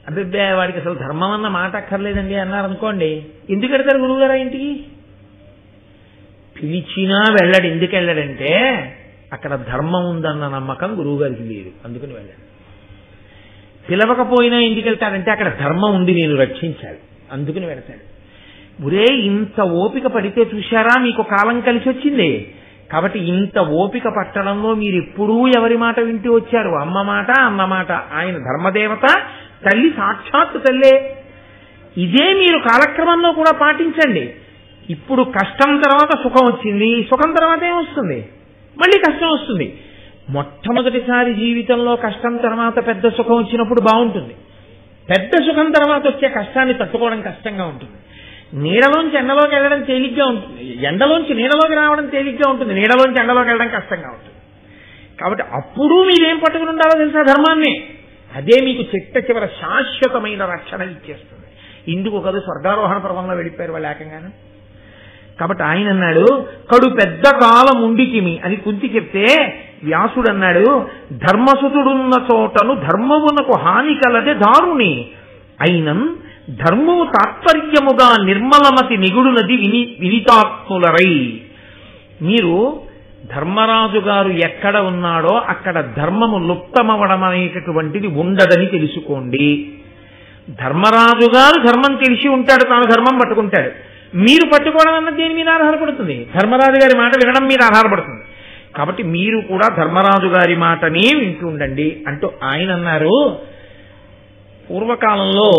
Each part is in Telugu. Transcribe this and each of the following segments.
అబ్బే వాడికి అసలు ధర్మం అన్న మాట అక్కర్లేదండి అన్నారు అనుకోండి, ఎందుకు వెళ్తారు గురువుగారు ఇంటికి? పిలిచినా వెళ్ళడు. ఎందుకు వెళ్ళడంటే అక్కడ ధర్మం ఉందన్న నమ్మకం గురువుగారికి లేదు, అందుకని వెళ్ళాడు. పిలవకపోయినా ఎందుకు వెళ్తాడంటే అక్కడ ధర్మం ఉంది, నేను రక్షించాలి, అందుకని వెళ్తాడు. ఒరే ఇంత ఓపిక పడితే చూశారా మీకు కాలం కలిసి వచ్చింది. కాబట్టి ఇంత ఓపిక పట్టడంలో మీరు ఎప్పుడూ ఎవరి మాట వింటూ వచ్చారు? అమ్మ మాట, అన్న మాట. ఆయన ధర్మదేవత, తల్లి సాక్షాత్తు తల్లే. ఇదే మీరు కాలక్రమంలో కూడా పాటించండి. ఇప్పుడు కష్టం తర్వాత సుఖం వచ్చింది, సుఖం తర్వాత ఏమొస్తుంది? మళ్ళీ కష్టం వస్తుంది. మొట్టమొదటిసారి జీవితంలో కష్టం తర్వాత పెద్ద సుఖం వచ్చినప్పుడు బాగుంటుంది. పెద్ద సుఖం తర్వాత వచ్చే కష్టాన్ని తట్టుకోవడం కష్టంగా ఉంటుంది. నీడలోంచి ఎండలోకి వెళ్ళడం తేలిగ్గా ఉంటుంది, ఎండలోంచి నీడలోకి రావడం తేలిగ్గా ఉంటుంది, నీడలోంచి ఎండలోకి వెళ్ళడం కష్టంగా ఉంటుంది. కాబట్టి అప్పుడు మీరేం పట్టుకుని ఉండాలో తెలుసా? ధర్మాన్ని. అదే మీకు చిట్ట చివర శాశ్వతమైన రక్షణ ఇచ్చేస్తుంది. ఇందుకు కదా స్వర్గారోహణ పర్వంలో వెళ్ళిపోయారు వాళ్ళు ఏకంగాను. కాబట్టి ఆయన అన్నాడు, కడు పెద్ద కాలం ఉండికిమి అని కుంతి చెప్తే వ్యాసుడు అన్నాడు, ధర్మసుతుడున్న చోటను ధర్మమునకు హాని కలదే దారుణి అయినం ధర్మము తాత్పర్యముగా నిర్మలమతి నిగుడునది వినితాత్ములరై. మీరు ధర్మరాజు గారు ఎక్కడ ఉన్నాడో అక్కడ ధర్మము లుప్తమవడం అనేటటువంటిది ఉండదని తెలుసుకోండి. ధర్మరాజు గారు ధర్మం తెలిసి ఉంటాడు, తాను ధర్మం పట్టుకుంటాడు. మీరు పట్టుకోవడం అన్నది దేని మీద ఆధారపడుతుంది? ధర్మరాజు గారి మాట వినడం మీద ఆధారపడుతుంది. కాబట్టి మీరు కూడా ధర్మరాజు గారి మాటనే వింటూ ఉండండి అంటూ ఆయన అన్నారు. పూర్వకాలంలో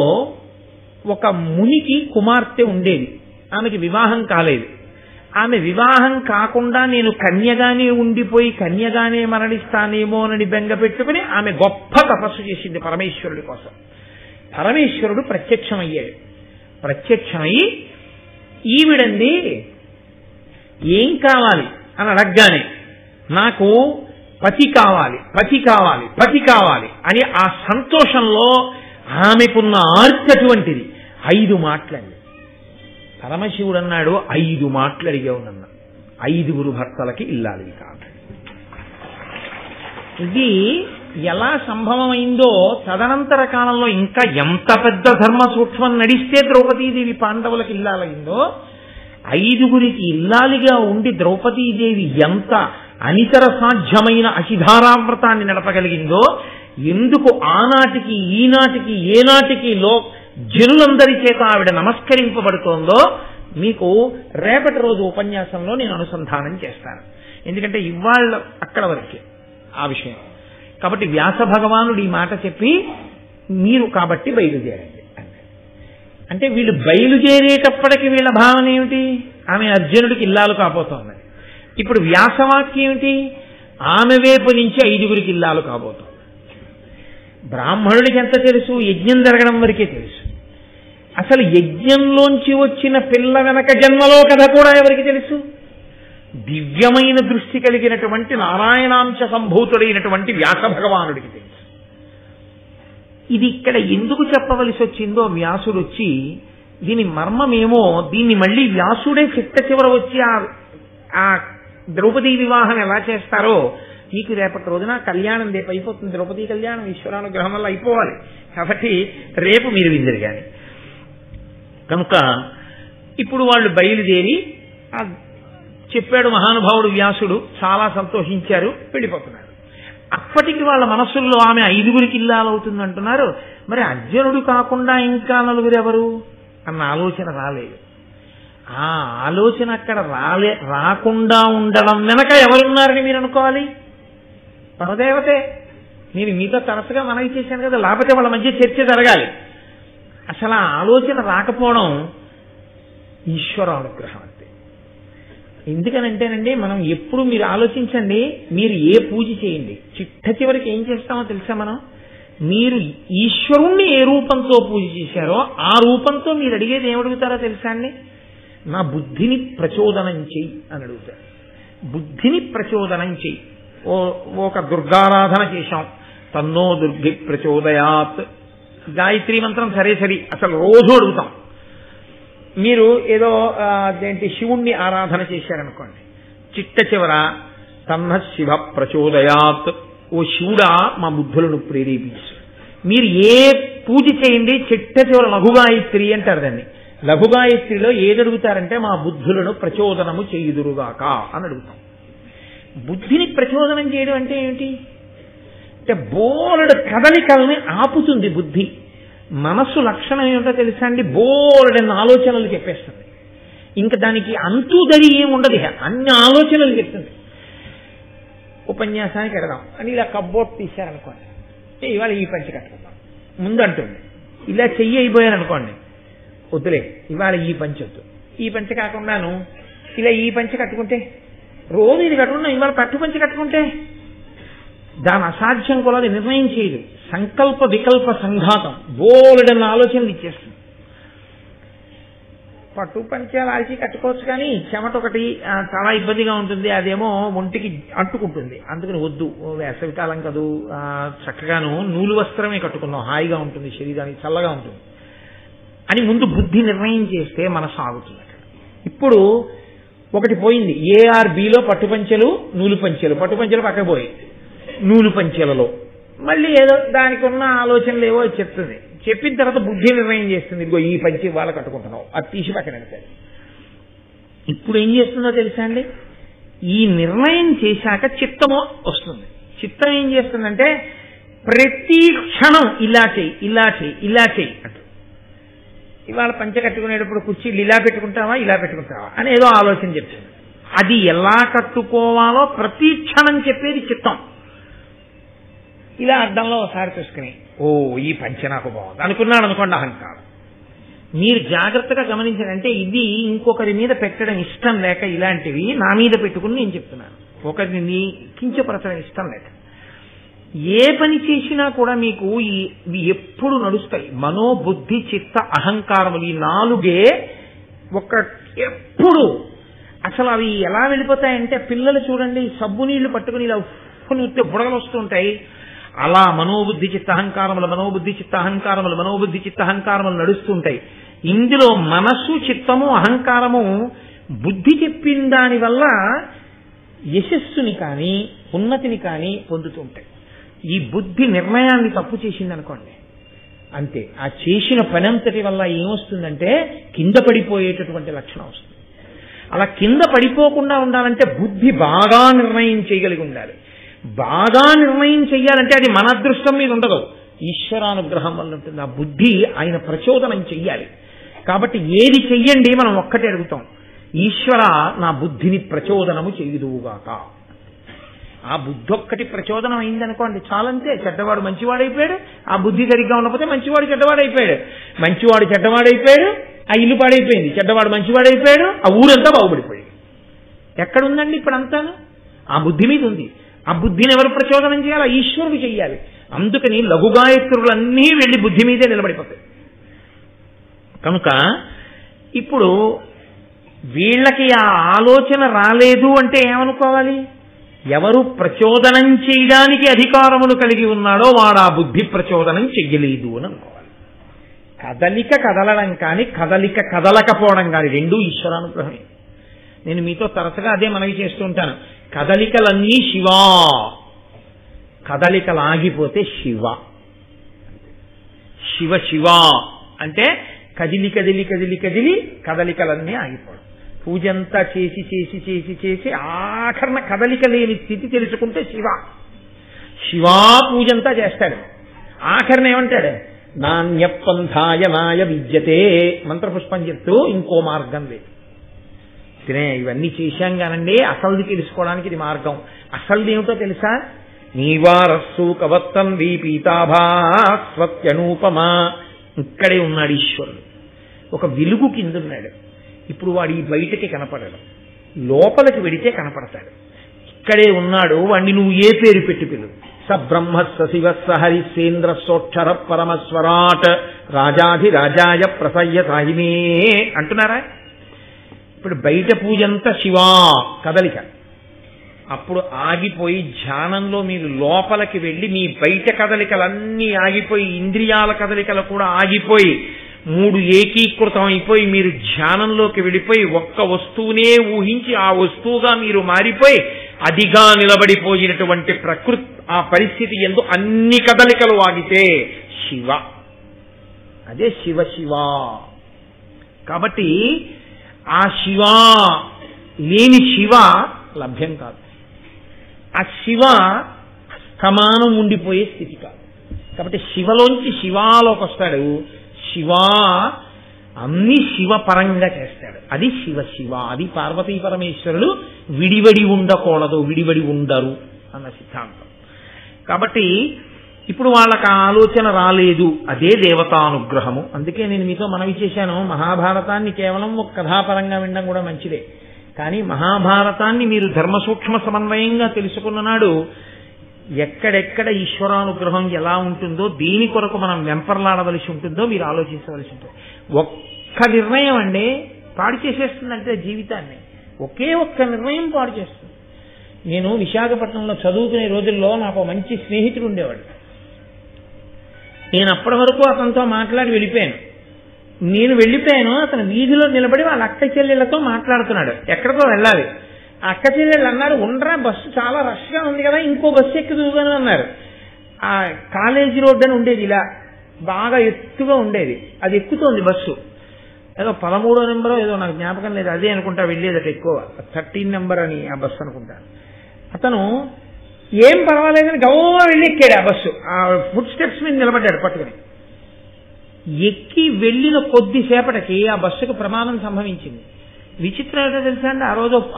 ఒక మునికి కుమార్తె ఉండేది, ఆమెకి వివాహం కాలేదు. ఆమె వివాహం కాకుండా నేను కన్యగానే ఉండిపోయి కన్యగానే మరణిస్తానేమోనని బెంగ పెట్టుకుని ఆమె గొప్ప తపస్సు చేసింది పరమేశ్వరుడి కోసం. పరమేశ్వరుడు ప్రత్యక్షమయ్యాడు. ప్రత్యక్షమై ఈవిడంది ఏం కావాలి అని అడగగానే నాకు పతి కావాలి, పతి కావాలి, పతి కావాలి అని ఆ సంతోషంలో ఆమెకున్న ఆర్తటువంటిది 5 మాటలండి. పరమశివుడు అన్నాడు, 5 మాటలు అడిగావు నన్ను, 5 భర్తలకి ఇల్లాలి కాదు. ఇది ఎలా సంభవమైందో తదనంతర కాలంలో ఇంకా ఎంత పెద్ద ధర్మ సూక్ష్మం నడిస్తే ద్రౌపదీదేవి పాండవులకు ఇల్లాలైందో, 5 ఇల్లాలిగా ఉండి ద్రౌపదీదేవి ఎంత అనితర సాధ్యమైన అశిధారావ్రతాన్ని నడపగలిగిందో, ఎందుకు ఆనాటికి ఈనాటికి ఏనాటికి జనులందరి చేత ఆవిడ నమస్కరింపబడుతోందో మీకు రేపటి రోజు ఉపన్యాసంలో నేను అనుసంధానం చేస్తాను. ఎందుకంటే ఇవాళ అక్కడ వరకే ఆ విషయం. కాబట్టి వ్యాస భగవానుడు ఈ మాట చెప్పి మీరు కాబట్టి బయలుదేరండి అంటే వీళ్ళు బయలుదేరేటప్పటికి వీళ్ళ భావన ఏమిటి? ఆమె అర్జునుడికి ఇల్లాలు కాబోతోంది. ఇప్పుడు వ్యాసవాక్యం ఏమిటి? ఆమె వైపు నుంచి 5 ఇల్లాలు కాబోతోంది. బ్రాహ్మణుడికి ఎంత తెలుసు? యజ్ఞం జరగడం వరకే తెలుసు. అసలు యజ్ఞంలోంచి వచ్చిన పిల్ల వెనక జన్మలో కథ కూడా ఎవరికి తెలుసు? దివ్యమైన దృష్టి కలిగినటువంటి నారాయణాంశ సంభూతుడైనటువంటి వ్యాస భగవానుడికి తెలుసు. ఇది ఇక్కడ ఎందుకు చెప్పవలసి వచ్చిందో వ్యాసుడు వచ్చి దీని మర్మమేమో దీన్ని మళ్ళీ వ్యాసుడే చిట్ట చివర వచ్చి ఆ ద్రౌపదీ వివాహం ఎలా చేస్తారో మీకు రేపటి రోజున కళ్యాణం రేపు అయిపోతుంది. ద్రౌపదీ కళ్యాణం ఈశ్వరానుగ్రహం వల్ల అయిపోవాలి. కాబట్టి రేపు మీరు విందరు. కనుక ఇప్పుడు వాళ్ళు బయలుదేరి చెప్పాడు మహానుభావుడు వ్యాసుడు, చాలా సంతోషించారు, వెళ్ళిపోతున్నారు. అప్పటికి వాళ్ళ మనస్సుల్లో ఆమె 5 ఇల్లాలవుతుంది అంటున్నారు. మరి అర్జునుడు కాకుండా ఇంకా 4 ఎవరు అన్న ఆలోచన రాలేదు. ఆ ఆలోచన అక్కడ రాకుండా ఉండడం వెనక ఎవరున్నారని మీరు అనుకోవాలి? పరదేవతే. నేను మీతో తరచుగా మనవి చేశాను కదా, లేకపోతే వాళ్ళ మధ్య చర్చ జరగాలి. అసలు ఆ ఆలోచన రాకపోవడం ఈశ్వరానుగ్రహం అంతే. ఎందుకనంటేనండి మనం ఎప్పుడు మీరు ఆలోచించండి, మీరు ఏ పూజ చేయండి చిట్ట చివరికి ఏం చేస్తామో తెలుసా? మీరు ఈశ్వరుణ్ణి ఏ రూపంతో పూజ చేశారో ఆ రూపంతో మీరు అడిగేది ఏమడుగుతారో తెలుసా అండి? నా బుద్ధిని ప్రచోదనం చెయ్యి అని అడుగుతారు. బుద్ధిని ప్రచోదనం చెయ్యి. ఒక దుర్గారాధన చేశాం, తన్నో దుర్గి ప్రచోదయాత్, గాయత్రీ మంత్రం సరే అసలు రోజు అడుగుతాం. మీరు ఏదో అదేంటి శివుణ్ణి ఆరాధన చేశారనుకోండి, చిట్ట చివర తన్న శివ ప్రచోదయాత్, ఓ శివుడా మా బుద్ధులను ప్రేరేపించు. మీరు ఏ పూజ చేయండి, చిట్ట చివర లఘుగాయత్రి అంటారు దాన్ని. లఘుగాయత్రిలో ఏదడుగుతారంటే మా బుద్ధులను ప్రచోదనము చేయుదురుగాక అని అడుగుతాం. బుద్ధిని ప్రచోదనం చేయడం అంటే ఏమిటి అంటే బోలెడు కదలికల్ని ఆపుతుంది బుద్ధి. మనస్సు లక్షణం ఏమిటో తెలుసా అండి, బోలెడన్న ఆలోచనలు చెప్పేస్తుంది. ఇంకా దానికి అంతుదరి ఏముండదు, అన్ని ఆలోచనలు చెప్తుంది. ఉపన్యాసానికి వెళదాం అని ఇలా కబ్బోర్డ్ తీశారనుకోండి, ఇవాళ ఈ పంచి కట్టుకుందాం ముందు అంటుంది. ఇలా చెయ్యి అయిపోయాను అనుకోండి, వద్దులే ఇవాళ ఈ పంచి వద్దు, ఈ పంచి కాకుండాను ఇలా ఈ పంచి కట్టుకుంటే, రోజు ఇది కట్టుకున్నా ఇవాళ పట్టు పంచి కట్టుకుంటే దాని అసాధ్యం కూడా అది నిర్ణయం చేయదు. సంకల్ప వికల్ప సంఘాతం బోలెడన్న ఆలోచనలు ఇచ్చేస్తుంది. పట్టు పంచ లాల్చి కట్టుకోవచ్చు కానీ చెమట ఒకటి చాలా ఇబ్బందిగా ఉంటుంది, అదేమో ఒంటికి అంటుకుంటుంది, అందుకని వద్దు, వేసవికాలం కదూ చక్కగాను నూలు వస్త్రమే కట్టుకుందాం, హాయిగా ఉంటుంది, శరీరానికి చల్లగా ఉంటుంది అని ముందు బుద్ధి నిర్ణయం చేస్తే మనసు ఆగుతుంది అక్కడ. ఇప్పుడు ఒకటి పోయింది, ఏఆర్బిలో పట్టుపంచెలు నూలు పంచెలు, పట్టుపంచెలు పక్కకు పోయి నూలు పంచెలలో మళ్ళీ ఏదో దానికి ఉన్న ఆలోచనలు ఏవో చెప్తుంది. చెప్పిన తర్వాత బుద్ధి నిర్ణయం చేస్తుంది, ఇదిగో ఈ పంచి వాళ్ళ కట్టుకుంటున్నావు, అది తీసి పక్కన పెడతాడు. ఇప్పుడు ఏం చేస్తుందో తెలుసా అండి, ఈ నిర్ణయం చేశాక చిత్తము వస్తుంది. చిత్తం ఏం చేస్తుందంటే ప్రతి క్షణం ఇలా చెయ్యి ఇలా చెయ్యి ఇలా చెయ్యి అంట. ఇవాళ పంచ కట్టుకునేటప్పుడు కుర్చీలు ఇలా పెట్టుకుంటావా ఇలా పెట్టుకుంటావా అని ఏదో ఆలోచన చెప్తుంది. అది ఎలా కట్టుకోవాలో ప్రతి క్షణం చెప్పేది చిత్తం. ఇలా అద్దంలో ఒకసారి చూసుకుని ఓ ఈ పంచ నాకు బాగుంది అనుకున్నాడు అనుకోండి అహంకారం. మీరు జాగ్రత్తగా గమనించారంటే ఇది ఇంకొకరి మీద పెట్టడం ఇష్టం లేక ఇలాంటివి నా మీద పెట్టుకుని నేను చెప్తున్నాను, ఒకరిని కించపరచడం ఇష్టం లేక. ఏ పని చేసినా కూడా మీకు ఇవి ఎప్పుడు నడుస్తాయి, మనోబుద్ధి చిత్త అహంకారములు ఈ నాలుగే ఎప్పుడు అసలు అవి ఎలా వెళ్ళిపోతాయంటే, పిల్లలు చూడండి సబ్బు నీళ్లు పట్టుకుని ఇలా ఉత్తే బుడగలు వస్తుంటాయి, అలా మనోబుద్ధి చిత్తహంకారములు మనోబుద్ధి చిత్తహంకారములు మనోబుద్ధి చిత్తహంకారములు నడుస్తుంటాయి. ఇందులో మనస్సు చిత్తము అహంకారము బుద్ధి చెప్పిన దాని వల్ల యశస్సుని కానీ ఉన్నతిని కానీ పొందుతుంటాయి. ఈ బుద్ధి నిర్ణయాన్ని తప్పు చేసింది అనుకోండి, అంతే, ఆ చేసిన పనంతటి వల్ల ఏమొస్తుందంటే కింద పడిపోయేటటువంటి లక్షణం వస్తుంది. అలా కింద పడిపోకుండా ఉండాలంటే బుద్ధి బాగా నిర్ణయం చేయగలిగి ఉండాలి. బాగా నిర్ణయం చెయ్యాలంటే అది మన అదృష్టం మీద ఉండదు, ఈశ్వరానుగ్రహం వల్ల ఉంటుంది. ఆ బుద్ధి ఆయన ప్రచోదనం చెయ్యాలి. కాబట్టి ఏది చెయ్యండి మనం ఒక్కటే అడుగుతాం, ఈశ్వర నా బుద్ధిని ప్రచోదనము చేయుదువుగాక. ఆ బుద్ధి ఒక్కటి ప్రచోదనం అయిందనుకోండి చాలంతే, చెడ్డవాడు మంచివాడైపోయాడు. ఆ బుద్ధి సరిగ్గా ఉండకపోతే మంచివాడు చెడ్డవాడైపోయాడు, మంచివాడు చెడ్డవాడైపోయాడు, ఆ ఇల్లు పాడైపోయింది, చెడ్డవాడు మంచివాడైపోయాడు, ఆ ఊరంతా బాగుపడిపోయాడు. ఎక్కడుందండి ఇప్పుడు అంతాను? ఆ బుద్ధి మీద ఉంది. ఆ బుద్ధిని ఎవరు ప్రచోదనం చేయాలి? ఈశ్వరుడు చెయ్యాలి. అందుకని లఘుగాయత్రులన్నీ వెళ్ళి బుద్ధి మీదే నిలబడిపోతాయి. కనుక ఇప్పుడు వీళ్ళకి ఆ ఆలోచన రాలేదు అంటే ఏమనుకోవాలి? ఎవరు ప్రచోదనం చేయడానికి అధికారములు కలిగి ఉన్నాడో వాడు ఆ బుద్ధి ప్రచోదనం చెయ్యలేదు అని అనుకోవాలి. కదలిక కదలడం కానీ కదలిక కదలకపోవడం కానీ రెండూ ఈశ్వరానుగ్రహమే. నేను మీతో తరచుగా అదే మనవి చేస్తూ ఉంటాను, కదలికలన్నీ శివా, కదలికలు ఆగిపోతే శివ. శివ శివ అంటే కదిలి కదిలి కదిలి కదిలి కదలికలన్నీ ఆగిపోవడం. పూజంతా చేసి చేసి చేసి చేసి ఆఖరణ కదలిక లేని స్థితి తెలుసుకుంటే శివ. శివా పూజంతా చేస్తాడు, ఆఖరణ ఏమంటాడు? నాణ్యపంథాయ నాయ విద్యతే, మంత్రపుష్పం చెప్తూ ఇంకో మార్గం లేదు. ఇవన్నీ చేశాం కానండి, అసలుది తెలుసుకోవడానికి ఇది మార్గం. అసలుది ఏమిటో తెలుసా? నీవారస్సు కవత్తం పీతాభాస్వత్యనూపమా. ఇక్కడే ఉన్నాడు ఈశ్వరుడు, ఒక వెలుగు కింద ఉన్నాడు. ఇప్పుడు వాడు ఈ బయటకి కనపడడు, లోపలికి వెడితే కనపడతాడు. ఇక్కడే ఉన్నాడు, వాడిని నువ్వు ఏ పేరు పెట్టి పిలువు. స బ్రహ్మస్స శివస్స హరిసేంద్ర సోక్షర పరమస్వరాట్ రాజాధిరాజాయ ప్రసయ్య సాహిమే అంటున్నారా? ఇప్పుడు బయట పూజంతా శివా కదలిక. అప్పుడు ఆగిపోయి ధ్యానంలో మీరు లోపలికి వెళ్ళి మీ బయట కదలికలన్నీ ఆగిపోయి ఇంద్రియాల కదలికలు కూడా ఆగిపోయి మూడు ఏకీకృతం అయిపోయి మీరు ధ్యానంలోకి వెళ్ళిపోయి ఒక్క వస్తువునే ఊహించి ఆ వస్తువుగా మీరు మారిపోయి అదిగా నిలబడిపోయినటువంటి ప్రకృతి ఆ పరిస్థితి యందు అన్ని కదలికలు ఆగితే శివ. అదే శివ శివ. కాబట్టి ఆ శివ లేని శివ లభ్యం కాదు. ఆ శివ సమానం ఉండిపోయే స్థితి కాదు. కాబట్టి శివలోంచి శివాలోకి వస్తాడు. శివ అన్ని శివపరంగా చేస్తాడు. అది శివ శివ. అది పార్వతీ పరమేశ్వరులు విడివడి ఉండకూడదు, విడివడి ఉండరు అన్న సిద్ధాంతం. కాబట్టి ఇప్పుడు వాళ్ళకి ఆ ఆలోచన రాలేదు. అదే దేవతానుగ్రహము. అందుకే నేను మీతో మనవి చేశాను, మహాభారతాన్ని కేవలం ఒక కథాపరంగా వినడం కూడా మంచిదే. కానీ మహాభారతాన్ని మీరు ధర్మ సూక్ష్మ సమన్వయంగా తెలుసుకున్న నాడు ఎక్కడెక్కడ ఈశ్వరానుగ్రహం ఎలా ఉంటుందో, దేని కొరకు మనం వెంపర్లాడవలసి ఉంటుందో మీరు ఆలోచించవలసి ఉంటుంది. ఒక్క నిర్ణయం అండి పాడు చేసేస్తుందంటే జీవితాన్ని. ఒకే ఒక్క నిర్ణయం పాడు చేస్తుంది. నేను విశాఖపట్నంలో చదువుకునే రోజుల్లో నాకు మంచి స్నేహితుడు ఉండేవాడు. నేను అప్పటి వరకు అతనితో మాట్లాడి వెళ్ళిపోయాను. నేను వెళ్ళిపోయాను, అతను వీధిలో నిలబడి వాళ్ళ అక్క చెల్లెళ్లతో మాట్లాడుతున్నాడు. ఎక్కడికో వెళ్ళాలి. ఆ అక్క చెల్లెళ్ళు అన్నారు, ఉండరా బస్సు చాలా రష్గా ఉంది కదా, ఇంకో బస్సు ఎక్కుదుగాను అన్నారు. ఆ కాలేజీ రోడ్డు అని ఉండేది, ఇలా బాగా ఎత్తుగా ఉండేది. అది ఎక్కుతోంది బస్సు. ఏదో 13వ నెంబరో ఏదో నాకు జ్ఞాపకం లేదు, అదే అనుకుంటా వెళ్ళేదట ఎక్కువ. 13 నెంబర్ అని ఆ బస్సు అనుకుంటా. అతను ఏం పర్వాలేదని గౌరవంగా వెళ్ళి ఎక్కాడు. ఆ బస్సు ఆ ఫుట్ స్టెప్స్ మీద నిలబడ్డాడు పట్టుకుని. ఎక్కి వెళ్ళిన కొద్దిసేపటికి ఆ బస్సుకు ప్రమాదం సంభవించింది. విచిత్రం ఏంటో తెలుసా అండి,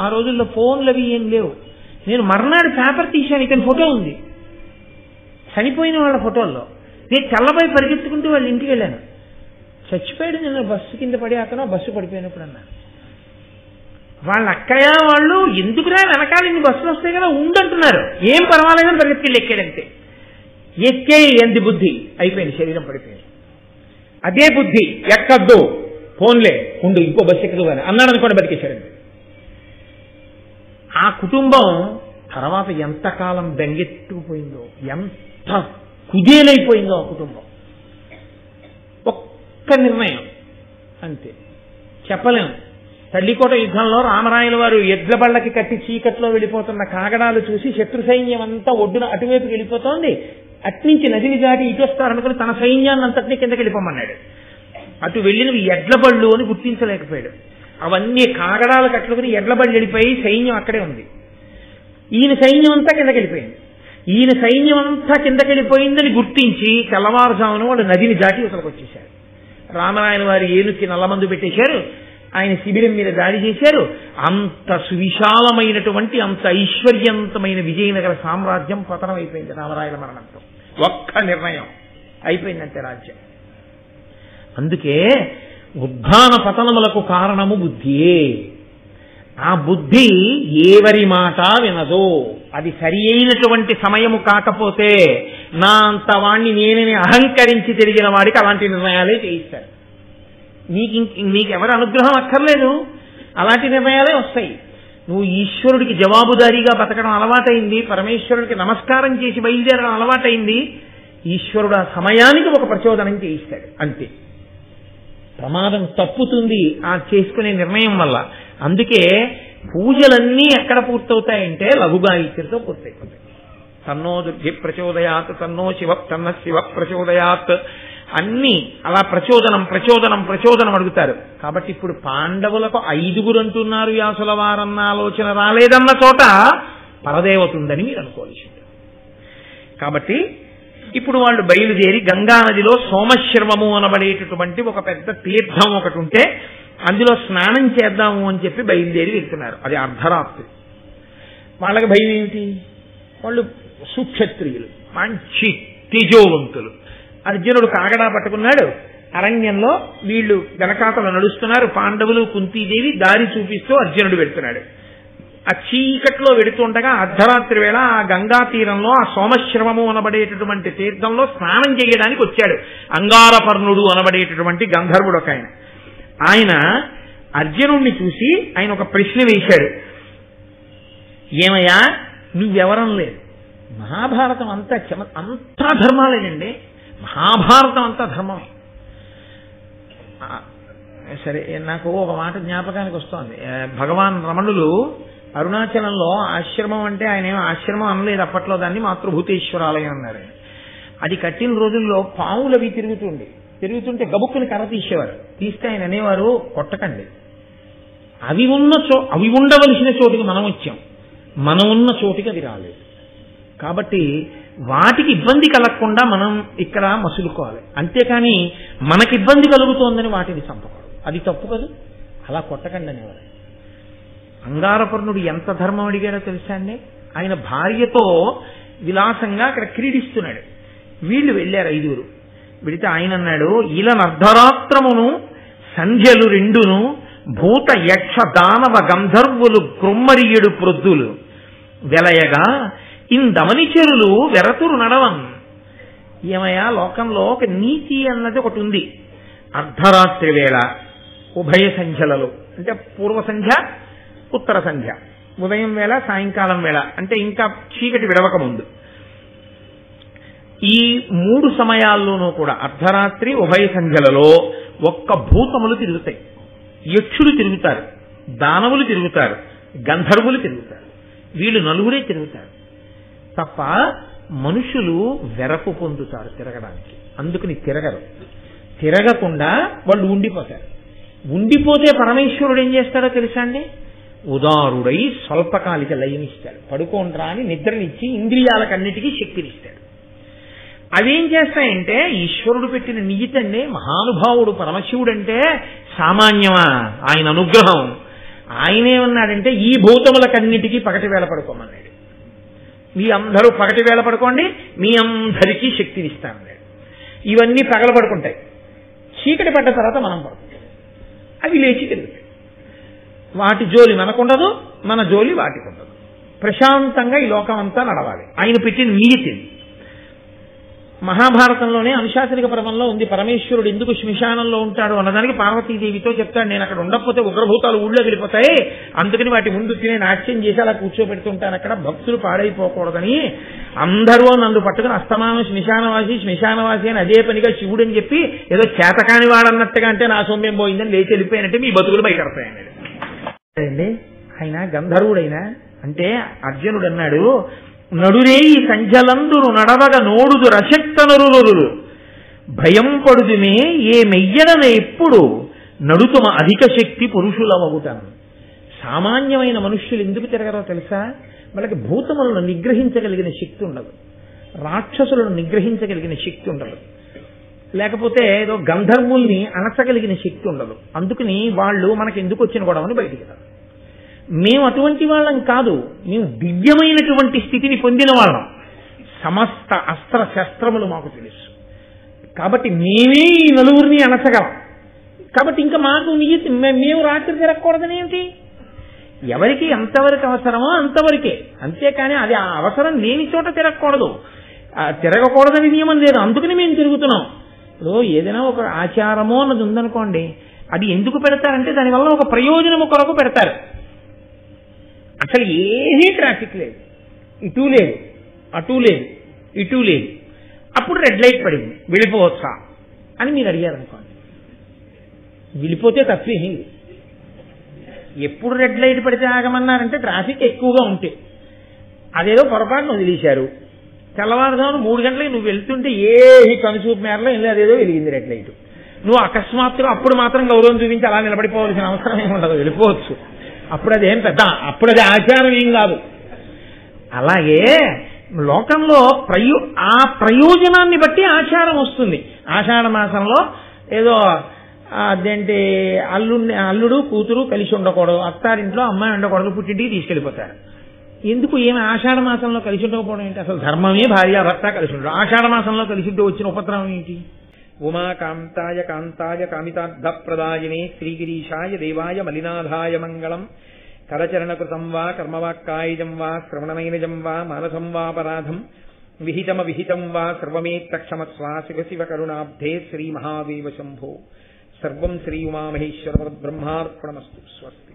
ఆ రోజుల్లో ఫోన్లు అవి ఏం లేవు. నేను మర్నాడు పేపర్ తీశాను, ఇతని ఫోటో ఉంది చనిపోయిన వాళ్ళ ఫోటోల్లో. నేను చల్లబోయి పరిగెత్తుకుంటూ వాళ్ళ ఇంటికి వెళ్ళాను. చచ్చిపోయాడు నిన్న బస్సు కింద పడి, అతను బస్సు పడిపోయినప్పుడు అన్నారు. వాళ్ళ అక్కయ్య వాళ్ళు ఎందుకురా వెనకాల ఇన్ని బస్సులు వస్తాయి కదా ఉండంటున్నారు. ఏం పర్వాలేదని పరిగెత్తుకెళ్ళి ఎక్కాడంతే. ఎక్కే ఎంత బుద్ధి అయిపోయింది, శరీరం పడిపోయింది. అదే బుద్ధి ఎక్కద్దు, ఫోన్లే ఉండు ఇంకో బస్సు ఎక్కదు అని అన్నాడు అనుకోండి, బతికేశాడండి. ఆ కుటుంబం తర్వాత ఎంతకాలం బెంగెత్తుకుపోయిందో, ఎంత కుదేలైపోయిందో ఆ కుటుంబం. ఒక్క నిర్ణయం అంతే, చెప్పలేము. తల్లికోట యుద్ధంలో రామరాయల వారు ఎడ్ల బళ్ళకి కట్టి చీకట్లో వెళ్ళిపోతున్న కాగడాలు చూసి శత్రు సైన్యం అంతా ఒడ్డున అటువైపుకి వెళ్ళిపోతోంది. అట్నుంచి నదిని దాటి ఇటు వస్తారనుకుని తన సైన్యాన్ని అంతటినీ కిందకి వెళ్ళిపోమన్నాడు. అటు వెళ్ళినవి ఎడ్ల బళ్ళు అని గుర్తించలేకపోయాడు. అవన్నీ కాగడాలు కట్టుకుని ఎడ్ల బళ్ళు వెళ్ళిపోయి సైన్యం అక్కడే ఉంది. ఈయన సైన్యం అంతా కిందకి వెళ్ళిపోయింది. ఈయన సైన్యం అంతా కిందకి వెళ్ళిపోయిందని గుర్తించి తెల్లవారుజామున వాళ్ళు నదిని దాటి ఇక్కడికి వచ్చేశారు. రామరాయల వారి ఏనుకి నల్లమందు పెట్టేశారు. ఆయన శిబిరం మీద దాడి చేశారు. అంత సువిశాలమైనటువంటి, అంత ఐశ్వర్యవంతమైన విజయనగర సామ్రాజ్యం పతనం అయిపోయింది రామరాయల మరణంతో. ఒక్క నిర్ణయం అయిపోయిందంటే రాజ్యం. అందుకే ఉద్ధాన పతనములకు కారణము బుద్ధియే. ఆ బుద్ధి ఎవరి మాట వినదో. అది సరి అయినటువంటి సమయము కాకపోతే నా అంత వాణ్ణి నేనని అహంకరించి తిరిగిన వాడికి అలాంటి నిర్ణయాలే చేయిస్తారు. నీకెవరి అనుగ్రహం అక్కర్లేదు, అలాంటి నిర్ణయాలే వస్తాయి. నువ్వు ఈశ్వరుడికి జవాబుదారీగా బతకడం అలవాటైంది, పరమేశ్వరుడికి నమస్కారం చేసి బయలుదేరడం అలవాటైంది. ఈశ్వరుడు ఆ సమయానికి ఒక ప్రచోదనం చేయిస్తాడు అంతే. ప్రమాదం తప్పుతుంది ఆ చేసుకునే నిర్ణయం వల్ల. అందుకే పూజలన్నీ ఎక్కడ పూర్తవుతాయంటే లఘుగాయత్రితో పూర్తయిపోతాయి. తన్నో దుర్గి ప్రచోదయాత్, తన్నో తన్న శివ ప్రచోదయాత్, అన్ని అలా ప్రచోదనం ప్రచోదనం ప్రచోదనం అడుగుతారు. కాబట్టి ఇప్పుడు పాండవులకు 5 అంటున్నారు వ్యాసుల వారన్న ఆలోచన రాలేదన్న చోట పరదేవత ఉందని మీరు అనుకోవాల్సి ఉంటుంది. కాబట్టి ఇప్పుడు వాళ్ళు బయలుదేరి గంగా నదిలో సోమశ్రవము అనబడేటటువంటి ఒక పెద్ద తీర్థం ఒకటి ఉంటే అందులో స్నానం చేద్దాము అని చెప్పి బయలుదేరి వెళ్తున్నారు. అది అర్ధరాత్రి. వాళ్ళకి భయం ఏమిటి? వాళ్ళు సుక్షత్రియులు, మంచి తేజోవంతులు. అర్జునుడు కాగడా పట్టుకున్నాడు. అరణ్యంలో వీళ్ళు వెనకాతలు నడుస్తున్నారు. పాండవులు కుంతీదేవి దారి చూపిస్తూ అర్జునుడు వెళ్తున్నాడు. ఆ చీకట్లో వెడుతుండగా అర్ధరాత్రి వేళ ఆ గంగా తీరంలో ఆ సోమశ్రవము అనబడేటటువంటి తీర్థంలో స్నానం చేయడానికి వచ్చాడు అంగారపర్ణుడు అనబడేటటువంటి గంధర్వుడు ఒక ఆయన. ఆయన అర్జునుడిని చూసి ఆయన ఒక ప్రశ్న వేశాడు. ఏమయ్యా నువ్వెవరం లేదు, మహాభారతం అంతా ధర్మాలేనండి, మహాభారతం అంతా ధర్మమే. సరే, నాకు ఒక మాట జ్ఞాపకానికి వస్తోంది. భగవాన్ రమణులు అరుణాచలంలో ఆశ్రమం అంటే ఆయన ఏమో ఆశ్రమం అనలేదు అప్పట్లో, దాన్ని మాతృభూతేశ్వరాలయం అన్నారు. అది కట్టిన రోజుల్లో పావులు అవి తిరుగుతుండే. తిరుగుతుంటే గబుక్కుని కర్ర తీసేవారు. తీస్తే ఆయన అనేవారు, కొట్టకండి, అవి ఉండవలసిన చోటికి మనం వచ్చాం, మనం ఉన్న చోటికి అవి రాలేదు. కాబట్టి వాటికి ఇబ్బంది కలగకుండా మనం ఇక్కడ మసులుకోవాలి. అంతేకాని మనకి ఇబ్బంది కలుగుతోందని వాటిని చంపకూడదు, అది తప్పు కదా. అలా కొట్టకండి అనేవారు. అంగారపర్ణుడు ఎంత ధర్మం అడిగాడో తెలుసా అండి. ఆయన భార్యతో విలాసంగా అక్కడ క్రీడిస్తున్నాడు. వీళ్ళు వెళ్ళారు 5. వెళితే ఆయన అన్నాడు, ఇలా అర్ధరాత్రమును సంధ్యలు 2 భూత యక్ష దానవ గంధర్వులు క్రొమ్మరియుడు ప్రొద్దులు వెలయగా ఇందమనిచెరులు వెరతురు నడవన్. ఏమయ్యా, లోకంలో ఒక నీతి అన్నది ఒకటి ఉంది. అర్ధరాత్రి వేళ ఉభయ సంధ్యలలో, అంటే పూర్వ సంధ్య ఉత్తర సంధ్య, ఉదయం వేళ సాయంకాలం వేళ, అంటే ఇంకా చీకటి విడవక ముందు, ఈ 3 సమయాల్లోనూ కూడా అర్ధరాత్రి ఉభయ సంధ్యలలో ఒక్క భూతములు తిరుగుతాయి. యక్షులు తిరుగుతారు, దానవులు తిరుగుతారు, గంధర్వులు తిరుగుతారు. వీళ్ళు 4 తిరుగుతారు తప్ప మనుషులు వెరపు పొందుతారు తిరగడానికి. అందుకని తిరగరు. తిరగకుండా వాళ్ళు ఉండిపోతారు. ఉండిపోతే పరమేశ్వరుడు ఏం చేస్తాడో తెలుసా అండి, ఉదారుడై స్వల్పకాలిక లయనిస్తాడు. పడుకోండ్రా అని నిద్రనిచ్చి ఇంద్రియాలకన్నిటికీ శక్తినిస్తాడు. అవేం చేస్తాయంటే ఈశ్వరుడు పెట్టిన నియతండి. మహానుభావుడు పరమశివుడు అంటే సామాన్యమా, ఆయన అనుగ్రహం. ఆయనేమన్నాడంటే ఈ భూతములకన్నిటికీ పగటి వేళ పడుకోమన్నాడు. మీ అందరూ పగటి వేళ పడుకోండి, మీ అందరికీ శక్తినిస్తానన్నాడు. ఇవన్నీ పగల పడుకుంటాయి, చీకటి పడ్డ తర్వాత మనం పడుకుంటాం. అవి లేచి తిరుగుతాయి. వాటి జోలి మనకుండదు, మన జోలి వాటికి ఉండదు. ప్రశాంతంగా ఈ లోకం అంతా నడవాలి. ఆయన పెట్టిన నియతి. మహాభారతంలోనే అనుశాసనిక పర్వంలో ఉంది, పరమేశ్వరుడు ఎందుకు శ్మశానంలో ఉంటాడు అన్నదానికి పార్వతీదేవితో చెప్తాడు, నేను అక్కడ ఉండకపోతే ఉగ్రభూతాలు ఊళ్ళో వెళ్ళిపోతాయి, అందుకని వాటి ముందు తినే నాట్యం చేసి అలా కూర్చోబెడుతుంటాను, అక్కడ భక్తులు పాడైపోకూడదని. అందరూ నన్ను పట్టుకుని అస్తమానం శ్మశానవాసి అని అదే పనిగా శివుడు అని చెప్పి ఏదో చేతకాని వాడన్నట్టుగా, అంటే నా సౌమ్యం పోయిందని లేచి వెళ్ళిపోయినట్టే మీ బతుకులు బయటపడతాయన్నాడు. అండి ఆయన గంధర్వుడైనా అంటే అర్జునుడు అన్నాడు, నడురే ఈ సంధ్యలందురు నడవగ నోడుదు రశక్తనరులు భయం పడుదుమే ఏ మెయ్యడన ఎప్పుడు నడుతుమ అధిక శక్తి పురుషులమగుతాను. సామాన్యమైన మనుష్యులు ఎందుకు తిరగరో తెలుసా, వాళ్ళకి భూతములను నిగ్రహించగలిగిన శక్తి ఉండదు, రాక్షసులను నిగ్రహించగలిగిన శక్తి ఉండదు, లేకపోతే ఏదో గంధర్వుల్ని అణచగలిగిన శక్తి ఉండదు. అందుకని వాళ్ళు మనకి ఎందుకు వచ్చిన గొడవని బయటికి రాదు. మేము అటువంటి వాళ్ళం కాదు, మేము దివ్యమైనటువంటి స్థితిని పొందిన వాళ్ళం. సమస్త అస్త్ర శస్త్రములు మాకు తెలుసు, కాబట్టి మేమే ఈ 4 అణచగలం. కాబట్టి ఇంకా మాకు నియతి, మేము రాత్రి తిరగకూడదని ఏమిటి? ఎవరికి ఎంతవరకు అవసరమో అంతవరకే, అంతేకాని అది ఆ అవసరం లేని చోట తిరగకూడదు. తిరగకూడదని నియమం లేదు, అందుకని మేము తిరుగుతున్నాం. ఇప్పుడు ఏదైనా ఒక ఆచారమో అన్నది ఉందనుకోండి, అది ఎందుకు పెడతారంటే దానివల్ల ఒక ప్రయోజనము కొరకు పెడతారు. అసలు ఏమీ ట్రాఫిక్ లేదు, ఇటు లేదు, అటు లేదు, ఇటు లేదు, అప్పుడు రెడ్ లైట్ పడింది, వెళ్ళిపోవచ్చా అని మీరు అడిగారు అనుకోండి, వెళ్ళిపోతే తప్పేం. ఎప్పుడు రెడ్ లైట్ పడితే ఆగమన్నారంటే ట్రాఫిక్ ఎక్కువగా ఉంటే, అదేదో పొరపాటును వదిలేశారు. తెల్లవారుజామున 3 గంటలకి నువ్వు వెళ్తుంటే ఏ కనుచూపు మేరలో వెళ్ళి అదేదో వెలిగింది రెడ్ లైట్, నువ్వు అకస్మాత్తుగా అప్పుడు మాత్రం గౌరవం చూపించి అలా నిలబడిపోవాల్సిన అవసరం ఏమి ఉండదు, వెళ్ళిపోవచ్చు. అప్పుడు అదేం పెద్ద, అప్పుడు అది ఆచారం ఏం కాదు. అలాగే లోకంలో ఆ ప్రయోజనాన్ని బట్టి ఆచారం వస్తుంది. ఆషాఢ మాసంలో ఏదో అదేంటి అల్లుడు కూతురు కలిసి ఉండకూడదు, అత్తారింట్లో అమ్మాయి ఉండకూడదు, పుట్టింటికి తీసుకెళ్లిపోతారు. ఎందుకు? ఏమి ఆషాఢ మాసంలో కలిసి ఉండకపోవడం ఏంటి? అసలు ధర్మమే భార్యాభర్త కలిసి ఉండడం. ఆషాఢ మాసంలో కలిసి ఉంటే వచ్చిన ఉపద్రవం ఏంటి? ఉమాకాంతాయ కాంతాయ కామితార్థప్రదాయినే శ్రీగిరీశాయ దేవాయ మలినాథాయ మంగళం. కరచరణకృతం వా కర్మవాక్కాయజం వా శ్రవణనైనజం వా మానసం వాపరాధం విహితం వా సర్వమేత్తక్షమస్వ శివ శివ కరుణాబ్ధే శ్రీ మహాదేవ శంభో. సర్వం శ్రీ ఉమామహేశ్వర బ్రహ్మార్పణమస్తు. స్వస్తి.